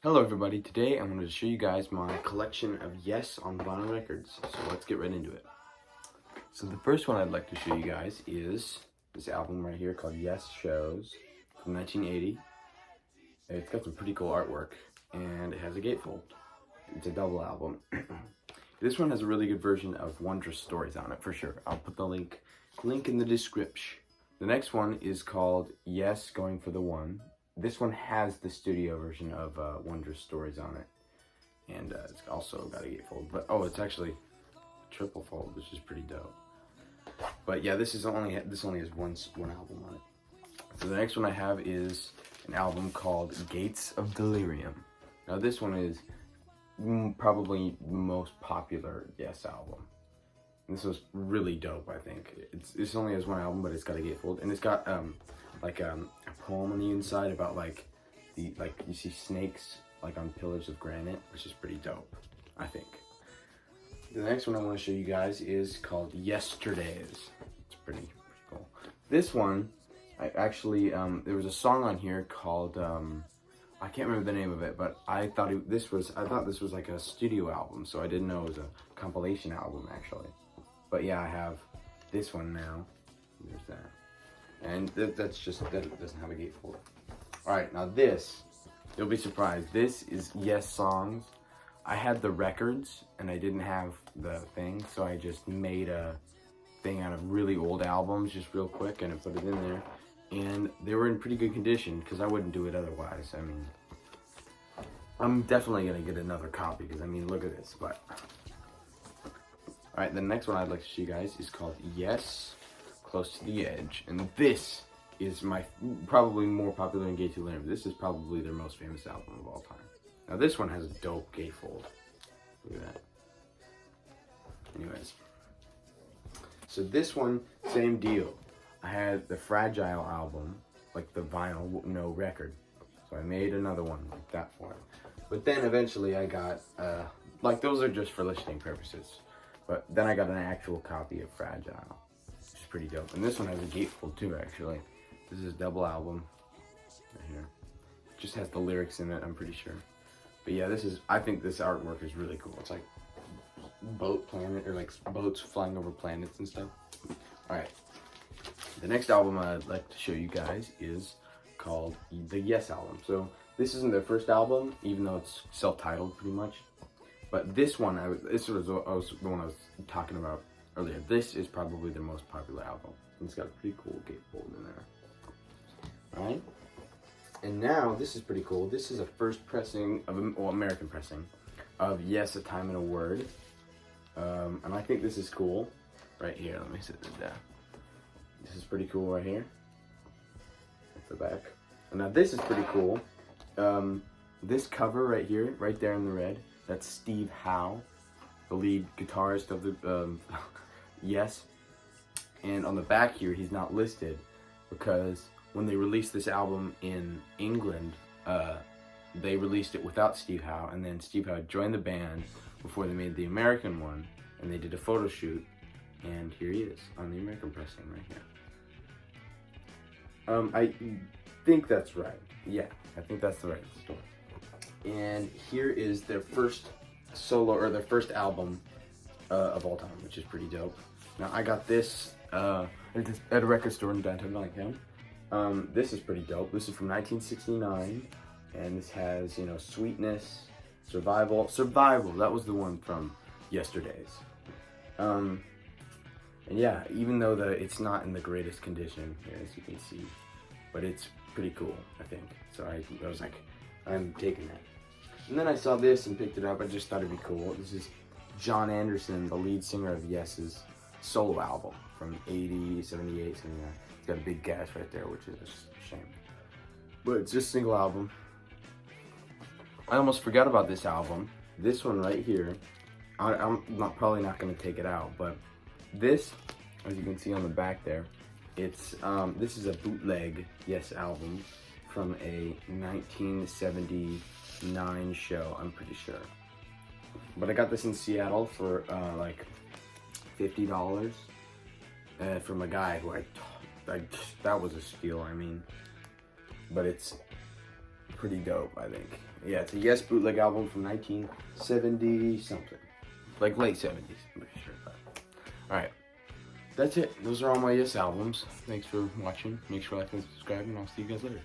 Hello everybody, today I'm going to show you guys my collection of Yes on vinyl records, so let's get right into it. So the first one I'd like to show you guys is this album right here called Yes Shows from 1980. It's got some pretty cool artwork and it has a gatefold. It's a double album. This one has a really good version of Wondrous Stories on it for sure. I'll put the link in the description. The next one is called Yes Going for the One. This one has the studio version of Wondrous Stories on it, and it's also got a gatefold. But it's actually triple fold, which is pretty dope. But yeah, this only has one album on it. So the next one I have is an album called Gates of Delirium. Now this one is probably the most popular Yes album. And this was really dope, I think. This only has one album, but it's got a gatefold, and it's got like a poem on the inside about you see snakes like on pillars of granite, which is pretty dope, I think. The next one I want to show you guys is called Yesterdays. It's pretty cool. This one, I actually there was a song on here called I can't remember the name of it, but I thought this was like a studio album, so I didn't know it was a compilation album actually. But yeah, I have this one now. There's that. And that doesn't have a gatefold. Alright, now this, you'll be surprised. This is Yes Songs. I had the records and I didn't have the thing, so I just made a thing out of really old albums just real quick and I put it in there. And they were in pretty good condition because I wouldn't do it otherwise. I mean, I'm definitely going to get another copy because I mean, look at this. But alright, the next one I'd like to show you guys is called Yes, Close to the Edge, and this is my probably more popular than Gates of Delirium. This is probably their most famous album of all time. Now this one has a dope gatefold. Look at that. Anyways, so this one, same deal. I had the Fragile album, like the vinyl, no record. So I made another one like that for it. But then eventually I got, like those are just for listening purposes. But then I got an actual copy of Fragile. Pretty dope, and this one has a gatefold too. Actually, this is a double album right here. It just has the lyrics in it, I'm pretty sure. But yeah, I think this artwork is really cool. It's like boats flying over planets and stuff. All right, the next album I'd like to show you guys is called the Yes album. So this isn't their first album, even though it's self-titled pretty much. But this one, this was the one I was talking about earlier. This is probably their most popular album. It's got a pretty cool gatefold in there. Alright? And now, this is pretty cool. This is a first pressing, American pressing, of Yes, A Time and a Word. And I think this is cool. Right here, let me sit this down. This is pretty cool right here. At the back. And now this is pretty cool. This cover right here, right there in the red, that's Steve Howe, the lead guitarist of the Yes, and on the back here he's not listed because when they released this album in England, they released it without Steve Howe, and then Steve Howe joined the band before they made the American one, and they did a photo shoot, and here he is on the American pressing right here. I think that's right. Yeah, I think that's the right story. And here is their first their first album of all time, which is pretty dope. Now I got this at a record store in downtown Bellingham. This is pretty dope. This is from 1969, and this has, you know, Sweetness, Survival. That was the one from Yesterdays. And yeah, even though it's not in the greatest condition here, as you can see, but it's pretty cool, I think. So I was like, I'm taking that. And then I saw this and picked it up. I just thought it'd be cool. This is John Anderson, the lead singer of Yes's solo album from 80, 78, 79. It's got a big gash right there, which is a shame. But it's just a single album. I almost forgot about this album. This one right here. I'm probably not going to take it out, but this, as you can see on the back there, it's this is a bootleg Yes album from a 1979 show, I'm pretty sure. But I got this in Seattle for like $50 from a guy who that was a steal, I mean. But it's pretty dope, I think. Yeah, it's a Yes bootleg album from 1970 something. Like late 70s, I'm pretty sure. Alright. That's it. Those are all my Yes albums. Thanks for watching. Make sure to like and subscribe, and I'll see you guys later.